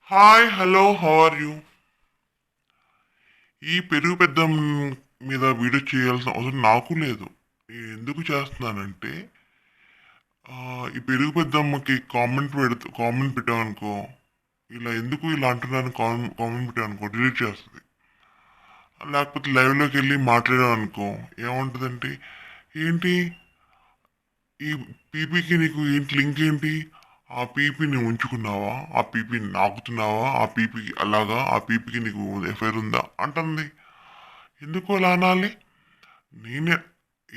Hi hello how are you? ఈ పెరుగు పెద్ద మీద వీడియో చేయాల్సిన అవసరం నాకు లేదు. నేను ఎందుకు చేస్తున్నానంటే ఈ పెరుగు పెద్దమ్మకి కామెంట్ పెట్టామనుకో, ఇలా ఎందుకు ఇలా అంటున్నాను కామెంట్ పెట్టామనుకో డిలీట్ చేస్తుంది. లేకపోతే లైవ్లోకి వెళ్ళి మాట్లాడామనుకో ఏముంటుందంటే, ఏంటి ఈ పీపీకి నీకు ఏంటి లింక్ ఏంటి? ఆ పీపీని ఉంచుకున్నావా? ఆ పీపీని నాకుతున్నావా? ఆ పీపీకి అలాగా ఆ పీపీకి నీకు ఎఫ్ఐఆర్ ఉందా అంటుంది. ఎందుకు అలా అనాలి? నేనే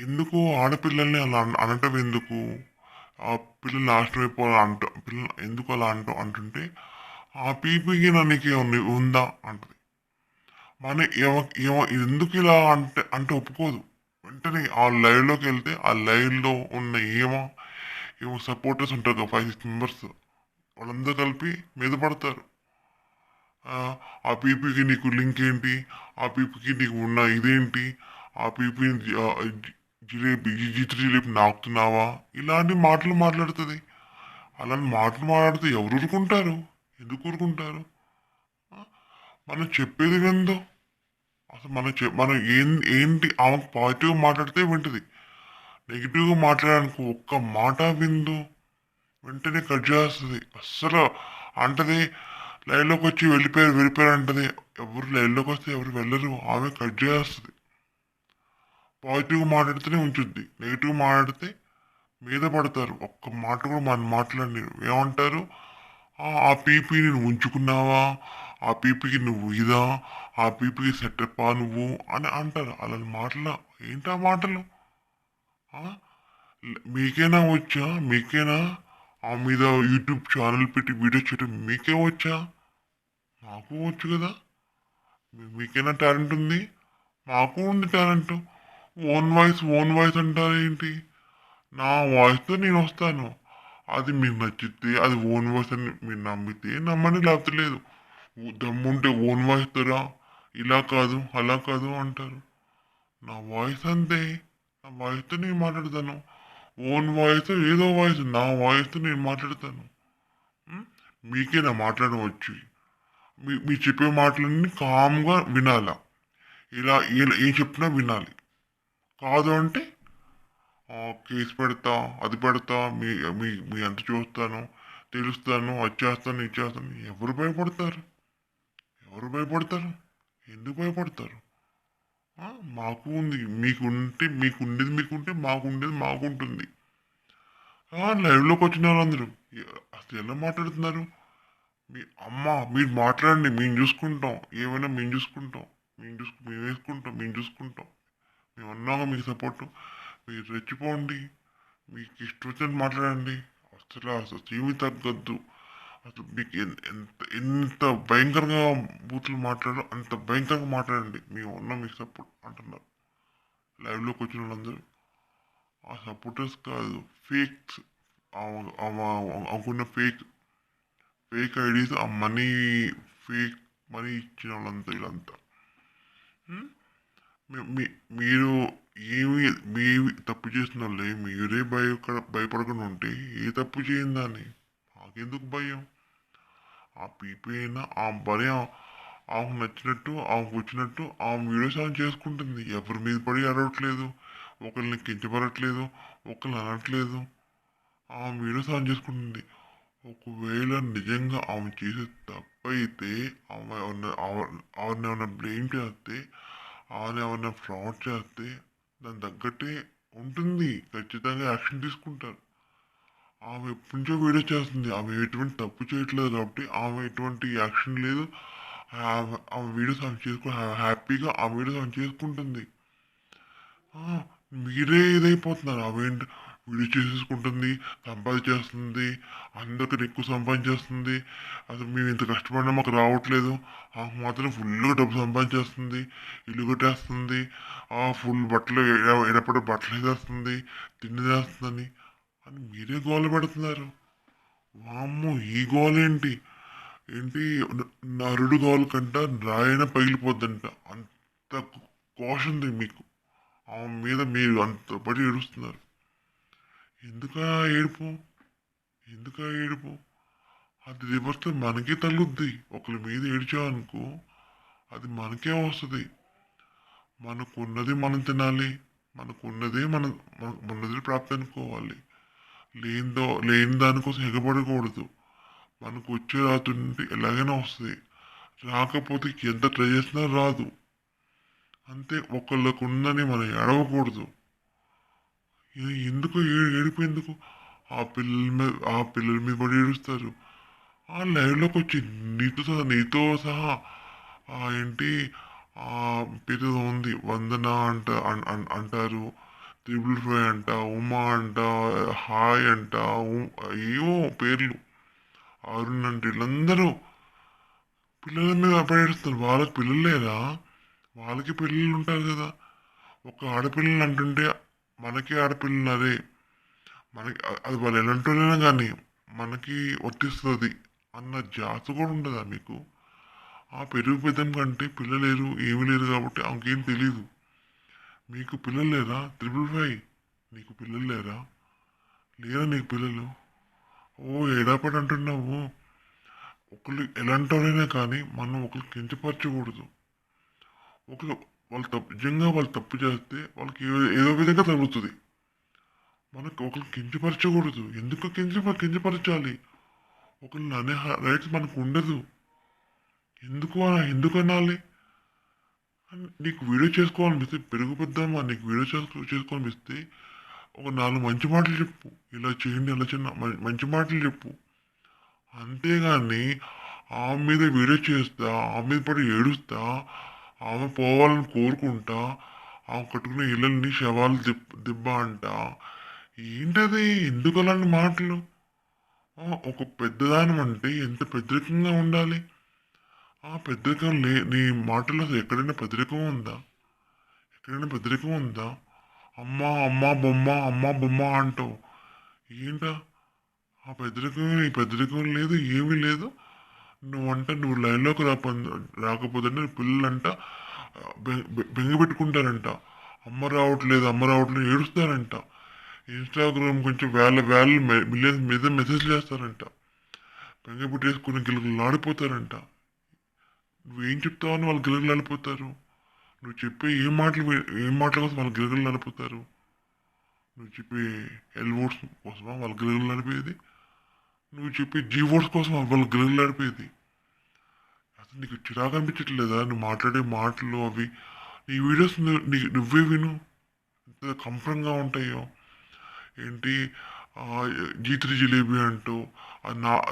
ఎందుకు ఆడపిల్లల్ని అలా అనటం ఎందుకు? ఆ పిల్లలు నాశనం అయిపోవాలి పిల్లలు ఎందుకు అలా అంటుంటే, ఆ పీపీకి నన్ను ఉందా అంటది. మన ఎందుకు ఇలా అంటే ఒప్పుకోదు. వెంటనే ఆ లైవ్లోకి వెళ్తే ఆ లైవ్లో ఉన్న ఏమో సపోర్టర్స్ ఉంటారు కదా, 5-6 మెంబర్స్, వాళ్ళందరూ కలిపి మీద పడతారు. ఆ పీపీకి నీకు లింక్ ఏంటి? ఆ పీపీకి నీకు ఉన్న ఇదేంటి? ఆ పీపీని జిలేబీ నాకుతున్నావా? ఇలాంటి మాటలు మాట్లాడుతుంది. అలాంటి మాటలు మాట్లాడితే ఎవరు ఊరుకుంటారు? ఎందుకు ఊరుకుంటారు? మనం చెప్పేది విందో. అసలు మనం ఏంటి ఆమెకు పాజిటివ్గా మాట్లాడితే వింటది. నెగిటివ్గా మాట్లాడడానికి ఒక్క మాట విందు, వెంటనే కట్ చేస్తుంది. అస్సలు అంటది లైన్లోకి వచ్చి వెళ్ళిపోయారు అంటది. ఎవరు లైన్లోకి వస్తే ఎవరు వెళ్ళరు, ఆమె కట్ చేస్తుంది. పాజిటివ్గా మాట్లాడితేనే ఉంచుద్ది, నెగిటివ్ మాట్లాడితే మీద పడతారు. ఒక్క మాట కూడా మన మాట్లాడి ఏమంటారు? ఆ పీపీని నువ్వు ఉంచుకున్నావా? ఆ పీపీకి నువ్వు ఇదా? ఆ పీపీకి సెటప్పా నువ్వు అని అంటారు. అలాంటి మాటలు ఏంటి ఆ మాటలు? మీకేనా వచ్చా? మీకేనా ఆ మీద యూట్యూబ్ ఛానల్ పెట్టి వీడియో చేయడం మీకే వచ్చా? మాకు వచ్చు కదా. మీకైనా టాలెంట్ ఉంది, మాకు ఉంది టాలెంట్. ఓన్ వాయిస్ అంటారు ఏంటి? నా వాయిస్తో నేను వస్తాను. అది మీకు నచ్చితే అది ఓన్ వాయిస్ అని మీరు నమ్మితే నమ్మండి, లేకపోతే లేదు. దమ్ముంటే ఓన్ వాయిస్ రా, ఇలా కాదు అలా కాదు అంటారు. నా వాయిస్ అంతే, నా వాయిస్తో నేను మాట్లాడతాను. ఓన్ వాయిస్ ఏదో వాయిస్, నా వాయిస్తో నేను మాట్లాడతాను. మీకే నా మాట్లాడవచ్చు. మీరు చెప్పే మాటలన్నీ కామ్గా వినాలా. ఇలా ఏం చెప్పినా వినాలి. కాదు అంటే కేసు పెడతా, అది పెడతా, మీ మీ మీ ఎంత చూస్తాను, తెలుస్తాను, అది చేస్తాను, ఇది చేస్తాను. ఎవరు భయపడతారు? ఎవరు భయపడతారు? ఎందుకు భయపడతారు? మాకు ఉంది, మీకుంటే మాకుండేది మాకుంటుంది. లైవ్లోకి వచ్చిన వాళ్ళందరూ అసలు ఎలా మాట్లాడుతున్నారు? మీ అమ్మ మీరు మాట్లాడండి, మేము చూసుకుంటాం. ఏమైనా మేము చూసుకుంటాం. మేము వేసుకుంటాం, మేము చూసుకుంటాం. మేము అన్నాగా మీకు సపోర్టు. మీరు రెచ్చిపోండి, మీకు ఇష్టం వచ్చినట్టు మాట్లాడండి. అసలు ఏమీ తగ్గద్దు. అసలు మీకు ఎంత భయంకరంగా బూతులు మాట్లాడో అంత భయంకరంగా మాట్లాడండి. మేము ఉన్నాం మీకు సపోర్ట్ అంటున్నారు లైవ్లోకి వచ్చిన వాళ్ళందరూ. ఆ సపోర్టర్స్ కాదు, ఫేక్స్. అనుకున్న ఫేక్ ఐడీస్, ఆ ఫేక్ మనీ ఇచ్చిన వాళ్ళంతా వీళ్ళంతా. మీరు ఏమి మీవి తప్పు చేసిన వాళ్ళే మీరే భయపడకుండా ఉంటే ఏ తప్పు చేయండి దాన్ని మాకెందుకు భయం? ఆ పీపీ అయినా ఆ భయం ఆమెకు నచ్చినట్టు ఆమెకు వచ్చినట్టు ఆమె వీడియోస్ ఆమె చేసుకుంటుంది. ఎవరి మీద పడి అరవట్లేదు, ఒకరిని కించపడట్లేదు, ఒకరిని అనట్లేదు. ఆమె వీడియోస్ ఆమె చేసుకుంటుంది. ఒకవేళ నిజంగా ఆమె చేసే తప్పైతే ఆమె ఏమైనా బ్లేమ్ చేస్తే, ఆమె ఏమైనా ఫ్రాడ్ చేస్తే దాని తగ్గట్టే ఉంటుంది. ఖచ్చితంగా యాక్షన్ తీసుకుంటారు. ఆమె ఎప్పటి నుంచో వీడియో చేస్తుంది. ఆమె ఎటువంటి తప్పు చేయట్లేదు కాబట్టి ఆమె ఎటువంటి యాక్షన్ లేదు. ఆమె వీడియోస్ ఆమె హ్యాపీగా ఆ వీడియోస్ ఆమె చేసుకుంటుంది. మీరే ఇదైపోతున్నారు. ఆమె వీడియో చేసేసుకుంటుంది, సంపాదించేస్తుంది, అందరికన్నా ఎక్కువ సంపాదించేస్తుంది. అసలు మేము ఇంత కష్టపడినా మాకు రావట్లేదు, ఆమె మాత్రం ఫుల్గా డబ్బు సంపాదించేస్తుంది, ఇల్లు కట్టేస్తుంది, ఫుల్ బట్టలు ఎడపడ బట్టలు వేసేస్తుంది, తిండి చేస్తుందని అని మీరే గోల పెడుతున్నారు. వామ్మో ఈ గోల ఏంటి? ఏంటి నరుడు గోల కంట రాయన పగిలిపోద్దంట. అంత కోశ ఉంది మీకు. ఆమె మీద మీరు అంత పడి ఏడుస్తున్నారు. ఎందుకా ఏడుపు? ఎందుకా ఏడుపు? అది రివర్స్ మనకే తగులుద్ది. ఒకరి మీద ఏడ్చామనుకో అది మనకే వస్తది. మనకున్నది మనం తినాలి. మనకున్నదే మనది ప్రాప్తి అనుకోవాలి. లేని దానికోసం ఎగబడకూడదు. మనకు వచ్చే రాతుంటే ఎలాగైనా వస్తది. రాకపోతే ఎంత ట్రై చేసినా రాదు. అంతే ఒకళ్ళకు ఉందని మనం ఏడవకూడదు. ఎందుకు ఏడుపు ఎందుకు? ఆ పిల్లల మీద పడి ఏడుస్తారు. ఆ లైవ్లోకి వచ్చి నీతో సహా ఏంటి ఆ పేరు ఉంది వందన అంటారు, 555 అంట, ఉమా అంట, హాయ్ అంట, ఏవో పేర్లు, అరుణ్ అంటే వీళ్ళందరూ పిల్లల మీద అపేడుస్తారు. వాళ్ళకి పిల్లలు లేదా? వాళ్ళకి పిల్లలు ఉంటారు కదా. ఒక ఆడపిల్లలు అంటుంటే మనకి ఆడపిల్లలు అదే మనకి అది వాళ్ళు ఎలాంటోళ్ళైనా కానీ మనకి వర్తిస్తుంది అన్న జాత కూడా ఉండదా మీకు? ఆ పెరుగు పెద్దం కంటే పిల్లలేరు ఏమీ లేరు కాబట్టి ఆమెకేం తెలీదు. మీకు పిల్లలు లేరా? 555 నీకు పిల్లలు లేరా? నీకు పిల్లలు? ఓ ఏడాపడి అంటున్నావు. ఒకళ్ళు ఎలాంటి వాళ్ళైనా కానీ మనం ఒకరు కించపరచకూడదు. ఒకరు నిజంగా వాళ్ళు తప్పు చేస్తే వాళ్ళకి ఏదో విధంగా తగ్గుతుంది. మనకు ఒకరు కించపరచకూడదు. ఎందుకు కించపరచాలి? ఒకరిని అనే రైట్స్ మనకు ఉండదు. ఎందుకు అనాలి? నీకు వీడియో చేసుకోవాలనిపిస్తే పెరుగు పెద్దామా నీకు వీడియో చేసుకోవాలనిపిస్తే ఒక 4 మంచి మాటలు చెప్పు. ఇలా చేయండి అలా చిన్న మంచి మాటలు చెప్పు. అంతేగాని ఆమె మీద వీడియో చేస్తా, ఆమె మీద పడి ఏడుస్తా, ఆమె పోవాలని కోరుకుంటా, ఆమె కట్టుకునే ఇళ్ళని శవాలు దిబ్బ అంట. ఏంటది? ఎందుకు అలాంటి మాటలు? ఒక పెద్దదానం అంటే ఎంత పెద్దరికంగా ఉండాలి? ఆ పెద్దరికం నీ మాటల్లో ఎక్కడైనా పెద్దరికం ఉందా? అమ్మ అమ్మ బొమ్మ అమ్మ బొమ్మ అంటావు. ఏంటా ఆ పెద్దరికం? నీ పెద్దరికం లేదు, ఏమీ లేదు. నువ్వు లైన్లోకి రాకపోతే పిల్లలంట బెంగ పెట్టుకుంటారంట. అమ్మ రావట్లేదు ఏడుస్తారంట. ఇన్స్టాగ్రామ్ కొంచెం వేల మిలియన్స్ మీద మెసేజ్ చేస్తారంట. బెంగ పెట్టేసుకుని గిలగిలాడిపోతారంట. నువ్వేం చెప్తావని వాళ్ళు గిలగిలాడిపోతారు. నువ్వు చెప్పే ఏం మాటల కోసం వాళ్ళు గిలగిలాడిపోతారు. నువ్వు చెప్పే ఎల్ ఓట్స్ కోసమా వాళ్ళు గిలగిలాడిపోయేది? నువ్వు చెప్పే జీ ఓట్స్ కోసం వాళ్ళు గిలగిలాడిపోయేది? అసలు నీకు చిరాకు అనిపించట్లేదా? నువ్వు మాట్లాడే మాటలు అవి నీ వీడియోస్ నువ్వే విను ఎంత కంపరంగా ఉంటాయో. ఏంటి G3 జిలేబీ అంటూ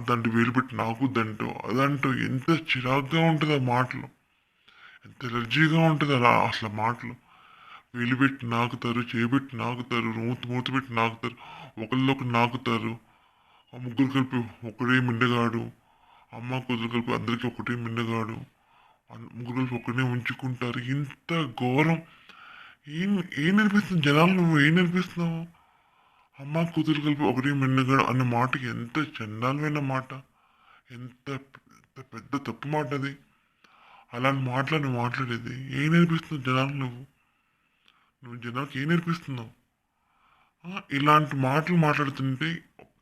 దాంట్లో వేలు పెట్టి నాకుద్దంటూ అదంటూ ఎంత చిరాకుగా ఉంటుంది ఆ మాటలు. ఎంత ఎలర్జీగా ఉంటుంది అలా అసలు మాటలు. వేలు పెట్టి నాకుతారు, చేపెట్టి నాకుతారు, మూతి పెట్టి నాకుతారు, ఒకరికొకరు నాకుతారు. ఆ ముగ్గురు కలిపి ఒకడే మిండగాడు, అమ్మ కూతురు కలిపి అందరికీ ఒకటే మిండగాడు, ముగ్గురు కలిపి ఒకటే ఉంచుకుంటారు. ఇంత ఘోరం. ఏం ఏం నేర్పిస్తుంది జనాలు? నువ్వు ఏం నేర్పిస్తున్నావు? అమ్మ కూతురు కలిపి ఒకటే మిండగాడు అన్న మాటకి ఎంత చండాలమైన మాట, ఎంత పెద్ద తప్పు మాట అది. అలాంటి మాటలు నువ్వు మాట్లాడేది ఏం నేర్పిస్తున్నావు జనాలు? నువ్వు జనాలకు ఏం నేర్పిస్తున్నావు? ఇలాంటి మాటలు మాట్లాడుతుంటే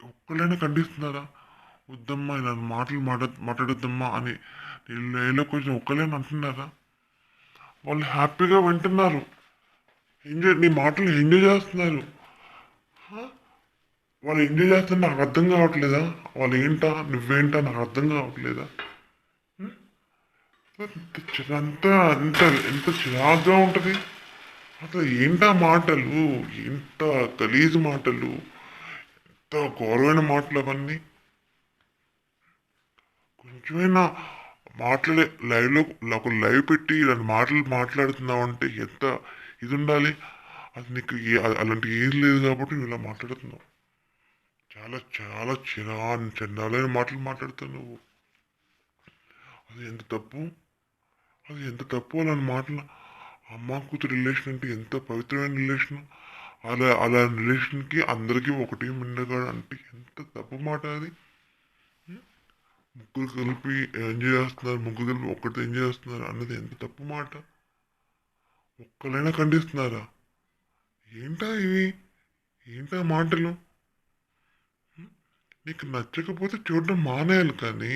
ఒక్కళ్ళైనా ఖండిస్తున్నారా? వద్దమ్మా ఇలాంటి మాటలు మాట్లాడొద్దమ్మా అని నీళ్ళలో కొంచెం ఒక్కళ్ళైనా అంటున్నారా? వాళ్ళు హ్యాపీగా వింటున్నారు. నీ మాటలు ఎంజాయ్ చేస్తున్నారు. వాళ్ళు ఎంజాయ్ చేస్తే నాకు అర్థం కావట్లేదా? వాళ్ళు ఏంటా నువ్వేంటా నాకు అర్థం కావట్లేదా? అంతా అంత ఎంత చిరాగ్గా ఉంటుంది. అసలు ఏంటా మాటలు, ఎంత గలీజు మాటలు, ఎంత ఘోరమైన మాటలు అవన్నీ. కొంచెమైనా ఒక లైవ్ పెట్టి ఇలాంటి మాటలు మాట్లాడుతున్నావు అంటే ఎంత ఇది ఉండాలి. అది నీకు అలాంటి ఏది లేదు కాబట్టి నువ్వు ఇలా మాట్లాడుతున్నావు. చాలా చాలా చండాలైన మాటలు మాట్లాడుతావు నువ్వు. అది ఎంత తప్పు అలాంటి మాటలు. అమ్మ కూతురు రిలేషన్ అంటే ఎంత పవిత్రమైన రిలేషన్. అలా రిలేషన్కి అందరికీ ఒకటే మిండగాడు అంటే ఎంత తప్పు మాట అది. ముగ్గురు కలిపి ముగ్గురు కలిపి ఒక్కటి ఎంజాయ్ చేస్తున్నారు అన్నది ఎంత తప్పు మాట. ఒక్కరైనా ఖండిస్తున్నారా? ఏంటా ఇవి? ఏంటా మాటలు? నీకు నచ్చకపోతే చూడడం మానేయాలి కానీ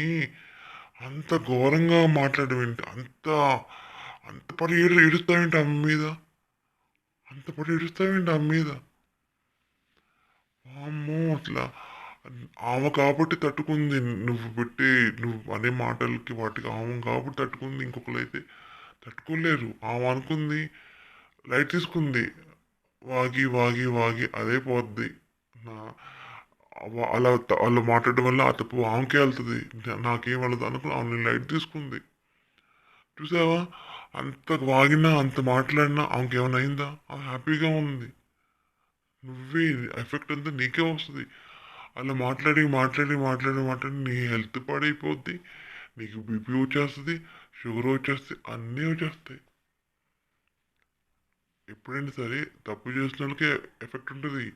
అంత ఘోరంగా మాట్లాడమేంటి? అంత పడి ఏడుస్తావేంటి అమ్మ మీద? అంత పడి ఏడుస్తావేంటి అమ్మ మీద? వామ్మో! అసల ఆమె కాబట్టి తట్టుకుంది. నువ్వు అనే మాటలకి వాటికి ఆమె కాబట్టి తట్టుకుంది. ఇంకొకళ్ళైతే తట్టుకోలేరు. ఆమె అనుకుంది లైట్ తీసుకుంది. వాగి, వాగి, వాగి అదే పోద్ది. నా అలా మాట్లాడడం వల్ల ఆ తప్పు ఆమెకే వెళ్తది. నాకేం వెళ్ళదు అనుకుని ఆమె లైట్ తీసుకుంది. చూసావా? అంత వాగినా, అంత మాట్లాడినా ఆమెకేమైనా అయిందా? ఆమె హ్యాపీగా ఉంది. నువ్వే ఎఫెక్ట్ అంతా నీకే వస్తది. అలా మాట్లాడి, మాట్లాడి, మాట్లాడి, మాట్లాడి నీ హెల్త్ పాడైపోద్ది. నీకు బీపీ వచ్చేస్తది. షుగర్ వచ్చేస్తాయి. అన్నీ వచ్చేస్తాయి. ఎప్పుడైనా సరే తప్పు చేసిన వాళ్ళకే ఎఫెక్ట్ ఉంటుంది.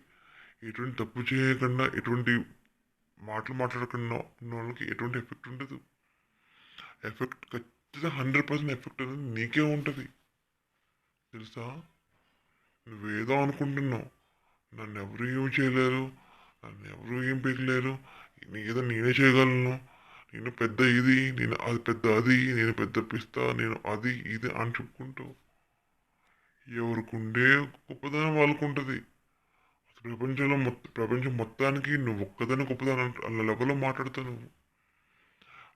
ఎటువంటి తప్పు చేయకుండా, ఎటువంటి మాటలు మాట్లాడకుండా ఉన్న వాళ్ళకి ఎటువంటి ఎఫెక్ట్ ఉండదు. ఎఫెక్ట్ ఖచ్చితంగా 100% ఎఫెక్ట్ అనేది నీకే ఉంటుంది. తెలుసా? నువ్వేదో అనుకుంటున్నావు. నన్ను ఎవరు ఏమి చేయలేరు. నన్ను ఎవరు ఏం పీకలేరు. ఏదో నేనే చేయగలను. నేను పెద్ద ఇది, నేను అది పెద్ద అది, నేను పెద్ద పిస్తా, నేను అది ఇది అని చెప్పుకుంటావు. ఎవరికుండే గొప్పదనం వాళ్ళకు ఉంటుంది. ప్రపంచం మొత్తానికి నువ్వు ఒక్కదాని గొప్పదనం అలా లెవెల్లో మాట్లాడుతావు నువ్వు.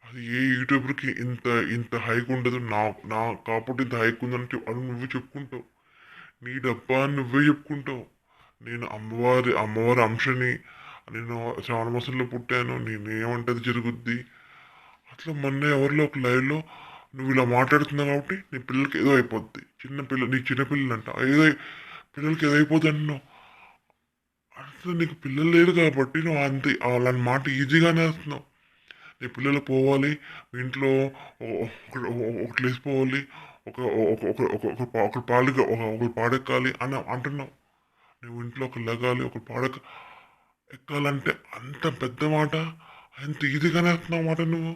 అది ఏ యూట్యూబర్కి ఇంత హైక్ ఉండదు. నా కాబట్టి ఇంత హైక్ ఉందని అని నువ్వే చెప్పుకుంటావు. నీ డబ్బా అని నువ్వే చెప్పుకుంటావు. నేను అమ్మవారి అంశని, నేను శ్రావణ మాసంలో పుట్టాను, నేను ఏమంటది జరుగుద్ది. అట్లా మొన్న ఎవరిలో ఒక లైవ్లో నువ్వు ఇలా మాట్లాడుతున్నావు కాబట్టి నీ పిల్లలకి ఏదో అయిపోద్ది. నీ చిన్న పిల్లలంట ఏదో పిల్లలకి ఏదో అయిపోద్ది అంటున్నావు. అసలు నీకు పిల్లలు లేరు కాబట్టి నువ్వు అలాంటి మాట ఈజీగానే వేస్తున్నావు. నీ పిల్లలు పోవాలి, మీ ఇంట్లో ఒకటి లేచిపోవాలి, ఒక ఒకరు పాలు ఒకరు పాడెక్కాలి అని అంటున్నావు. నువ్వు ఇంట్లో ఒక లగాలి, ఒక ఎక్కాలంటే అంత పెద్ద మాట, అంత ఈజీగానే వేస్తున్నావు మాట నువ్వు.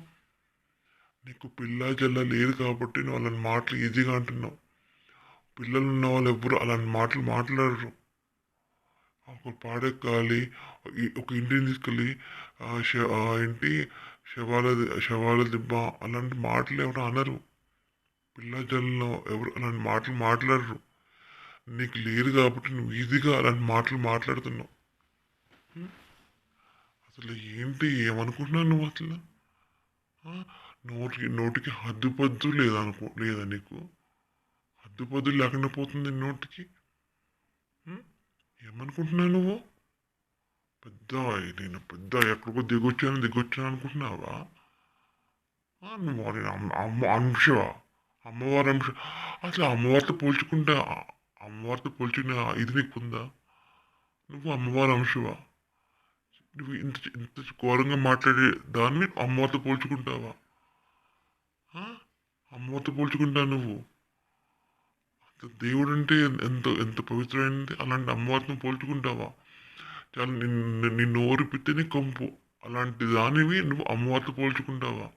నీకు పిల్ల జల్ల లేదు కాబట్టి నువ్వు అలాంటి మాటలు ఈజీగా అంటున్నావు. పిల్లలు ఉన్న వాళ్ళు ఎవ్వరు అలాంటి మాటలు మాట్లాడరు. ఒక పాడెక్కాలి, ఒక ఇంటిని తీసుకెళ్ళి ఏంటి శవాల దిబ్బ అలాంటి మాటలు ఎవరు అనరు. పిల్ల జల్లలో ఎవరు అలాంటి మాటలు మాట్లాడరు. నీకు లేదు కాబట్టి నువ్వు ఈజీగా అలాంటి మాటలు మాట్లాడుతున్నావు. అసలు ఏంటి ఏమనుకుంటున్నావు నువ్వు అసలు? నోటికి హద్దుపద్దు లేదా నీకు? హద్దుపద్దు లేకుండా పోతుంది నోటికి. ఏమనుకుంటున్నావు నువ్వు? నేను ఎక్కడికో దిగొచ్చాను అనుకుంటున్నావా? నువ్వు అంశవా? అమ్మవారి అంశ అసలు అమ్మవారితో పోల్చుకునే ఇది నీకు ఉందా? నువ్వు అమ్మవారి అంశవా? నువ్వు ఇంత ఘోరంగా మాట్లాడే దాన్ని అమ్మవారితో పోల్చుకుంటావా? అమ్మవారితో పోల్చుకుంటావు నువ్వు. దేవుడు అంటే ఎంత పవిత్రమైనది, అలాంటి అమ్మవారితో పోల్చుకుంటావా? చాలా నీ నోరు పిత్తిని కంపు, అలాంటి దానివి నువ్వు అమ్మవారితో పోల్చుకుంటావా?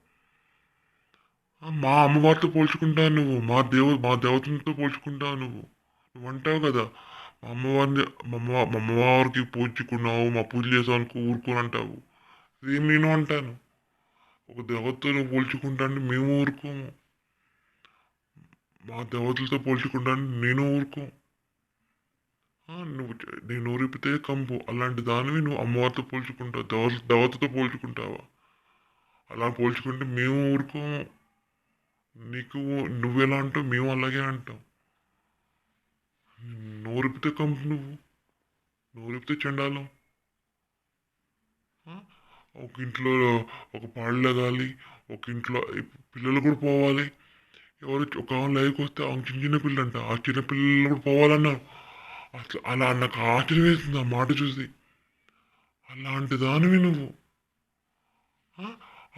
మా అమ్మవారితో పోల్చుకుంటావు నువ్వు, మా దేవతలతో పోల్చుకుంటావు నువ్వు అంటావు కదా, మా అమ్మవారికి పూజుకున్నావు, మా పూజ చేసావు అనుకో ఊరుకోని అంటావు. ఇది నేను అంటాను. ఒక దేవతతో నువ్వు పోల్చుకుంటాను మేము ఊరుకోము. మా దేవతలతో పోల్చుకుంటాను నేను ఊరుకో. నువ్వు నేను ఊరిపితే కంపు, అలాంటి దానివి నువ్వు అమ్మవారితో పోల్చుకుంటావు, దేవతతో పోల్చుకుంటావా? అలా పోల్చుకుంటే మేము ఊరుకోము. నువ్వెలా అంటావు మేము అలాగే అంటాం. నోరిపితే కంపు, నోరిపితే చండాలం. ఒక ఇంట్లో ఒక పాడు లగాలి, ఒక ఇంట్లో పిల్లలు కూడా పోవాలి. ఒక లైవ్కి వస్తే చిన్న చిన్న పిల్లలు అంట, ఆ చిన్న పిల్లలు కూడా పోవాలన్నారు. అసలు అలా నాకు ఆశ్చర్యం వేస్తుంది ఆ మాట చూసి. అలాంటి దానివి నువ్వు,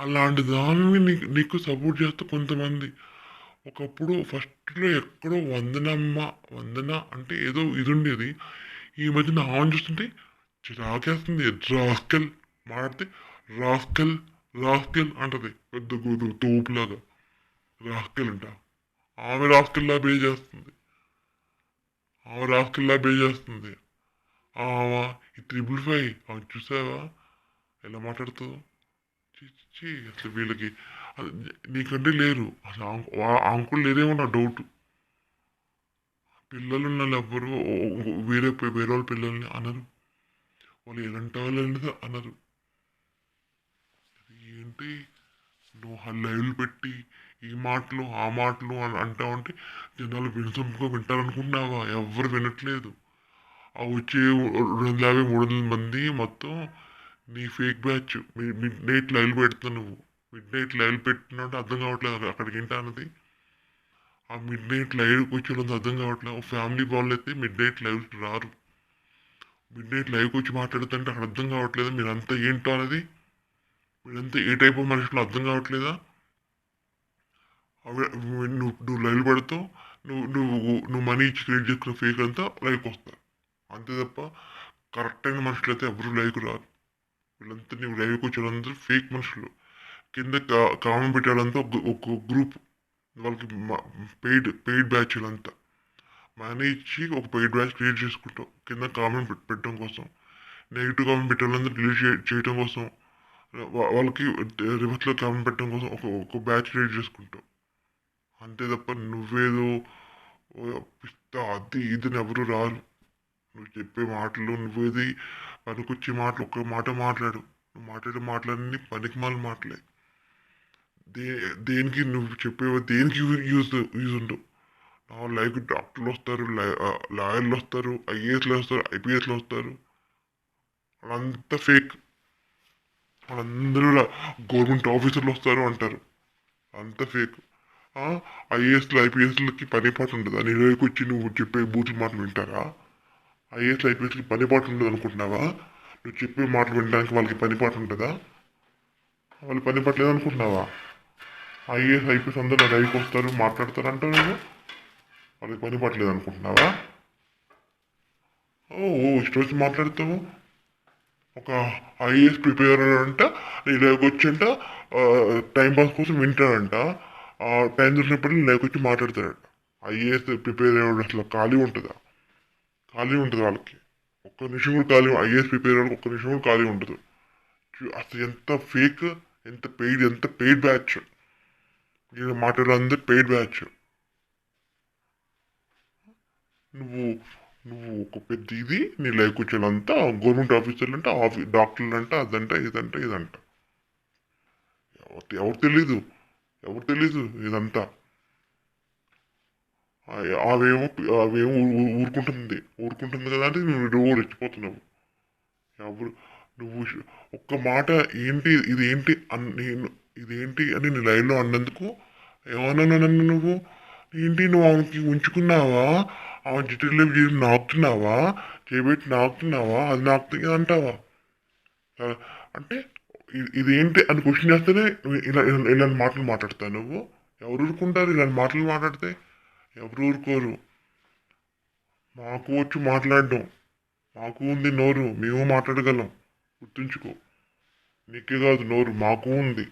అలాంటి దానివి నీకు సపోర్ట్ చేస్తే కొంతమంది. ఒకప్పుడు ఫస్ట్లో ఎక్కడో వందన అంటే ఏదో ఇది ఉండేది. ఈ మధ్యన ఆన్ చూస్తుంటే చిరాకేస్తుంది. రాస్కెల్ మాట్లాడితే రాస్కెల్ అంటది పెద్ద తోపులాగా. రాస్కెల్ అంట. ఆమె రాస్కెల్లా బే చేస్తుంది. ఈ 555 చూసావా ఎలా మాట్లాడుతావు? ఛీ! ఛీ! అసలు వీళ్ళకి అది నీకంటే లేరు. అసలు ఆ అంకుల్ లేరేమో నా డౌట్. పిల్లలున్నోళ్ళు ఎవ్వరు వేరే వాళ్ళ పిల్లల్ని అనరు. వాళ్ళు ఎలాంటి వాళ్ళనేది అనరు. ఏంటి నువ్వు లైవ్లు పెట్టి ఈ మాటలు ఆ మాటలు అని అంటావంటే జనాలు వినసొంపుగా వింటారనుకుంటున్నావా? ఎవ్వరు వినట్లేదు. ఆ వచ్చే 250 300 మంది మొత్తం నీ ఫేక్ బ్యాచ్. మిడ్ నైట్ లైవ్లు పెడుతున్నావు నువ్వు. మిడ్ నైట్ లైవ్లు పెట్టినట్టు అర్థం కావట్లేదు అక్కడికి ఏంటి అన్నది. ఆ మిడ్ నైట్ లైవ్కి వచ్చేది అర్థం కావట్లేదు. ఫ్యామిలీ వాళ్ళు అయితే మిడ్ నైట్ లైవ్కి రారు. మిడ్ నైట్ లైవ్కి వచ్చి మాట్లాడుతుంటే అక్కడ అర్థం కావట్లేదు మీరంతా ఏంటో అనేది. మీరంతా ఏ టైప్ ఆఫ్ మనుషులు అర్థం కావట్లేదా? నువ్వు లైవ్ పెడతావు. నువ్వు మనీ ఇచ్చి క్రియేట్ చేసుకున్న ఫేక్ అంతా లైవ్కి వస్తారు. అంతే తప్ప కరెక్ట్ అయిన మనుషులు అయితే ఎవరు లైవ్కి రారు. వీళ్ళంతా నువ్వు లైవ్కి వచ్చే వాళ్ళందరూ ఫేక్ మనుషులు. కింద కామెంట్ పెట్టేవాళ్ళంతా ఒక గ్రూప్. వాళ్ళకి పెయిడ్ బ్యాచ్ అంతా మనీ ఇచ్చి ఒక పెయిడ్ బ్యాచ్ క్రియేట్ చేసుకుంటాం కింద కామెంట్ పెట్టడం కోసం. నెగిటివ్ కామెంట్ పెట్టేవాళ్ళందరూ డిలీట్ చేయడం కోసం, వాళ్ళకి రివర్స్లో కామెంట్ పెట్టడం కోసం ఒక బ్యాచ్ క్రియేట్ చేసుకుంటాం. అంతే తప్ప నువ్వేదో పిస్తా అది ఇది ఎవరు రారు. నువ్వు చెప్పే మాటలు నువ్వేది పనికొచ్చే మాటలు ఒక్క మాట మాట్లాడు. నువ్వు మాట్లాడే మాటలన్నీ పనికిమాల మాటలే. దేనికి నువ్వు చెప్పేవో దేనికి యూజ్ ఉండవు. లైక్ డాక్టర్లు వస్తారు, లాయర్లు వస్తారు, ఐఏఎస్లు వస్తారు, ఐపీఎస్లు వస్తారు. వాళ్ళంతా ఫేక్. వాళ్ళందరూ గవర్నమెంట్ ఆఫీసర్లు వస్తారు అంటారు. అంత ఫేక్. ఐఏఎస్లు ఐపీఎస్లకి పని పాటు ఉండదు. నీ దగ్గరికి వచ్చి నువ్వు చెప్పే బూతుల మాటలు వింటారా? ఐఏఎస్లు ఐపీఎస్లకి పని పాటు ఉండదు అనుకుంటున్నావా? నువ్వు చెప్పే మాటలు వినడానికి వాళ్ళకి పని పాటు ఉంటుందా? వాళ్ళు పని పట్టలేదు అనుకుంటున్నావా? ఐఏఎస్ ఐపీఎస్ అందరూ నా దగ్గరికి వస్తారు మాట్లాడతారు అంటావు నువ్వు. వాళ్ళకి పని పట్టలేదు అనుకుంటున్నావా? ఇష్టం వచ్చి మాట్లాడతావు. ఒక ఐఏఎస్ ప్రిపేర్ అంట నీ దగ్గరికి వచ్చంట టైం పాస్ కోసం వింటాడంట. టైం దొరికినప్పుడు నీ దగ్గరికి వచ్చి మాట్లాడతాడంట. ఐఏఎస్ ప్రిపేర్ అయ్యేవాడు అసలు ఖాళీ ఉంటుందా? ఖాళీ ఉంటుంది వాళ్ళకి. ఒక్క నిమిషం కూడా ఖాళీ. ఐఏఎస్ ప్రిపేర్ అయ్యేవాళ్ళకి ఒక్క నిమిషం కూడా ఖాళీ ఉండదు. అసలు ఎంత ఫేక్, ఎంత పెయిడ్ బ్యాచ్. నేను మాట్లాడాలందరూ పెయిడ్ బ్యాచ్. నువ్వు నువ్వు ఒక పెద్ద ఇది నీ లైఫ్ వచ్చేదంతా గవర్నమెంట్ ఆఫీసర్లు అంట, డాక్టర్లు అంట, అదంట ఇదంట. ఎవరు తెలీదు ఇదంతా. అవేమో ఊరుకుంటుంది కదా అంటే నువ్వు రోజు రెచ్చిపోతున్నావు. ఎవరు నువ్వు ఒక్క మాట ఏంటి ఇదేంటి అని నీ లైన్లో అన్నందుకు ఏమన్నా నన్ను నువ్వు ఏంటి నువ్వు ఆమెకి ఉంచుకున్నావా? ఆమె జిటిలో నాకుతున్నావా? చేయబెట్టి నాకుతున్నావా? అది నాకుతుంది అంటావా? అంటే ఇదేంటి అని క్వశ్చన్ చేస్తేనే ఇలాంటి మాటలు మాట్లాడతావు నువ్వు. ఎవరు ఊరుకుంటారు ఇలాంటి మాటలు మాట్లాడితే? ఎవరు ఊరుకోరు. మాకు వచ్చి మాట్లాడడం, మాకు ఉంది నోరు, మేము మాట్లాడగలం. గుర్తుంచుకో. నీకే కాదు నోరు మాకు ఉంది.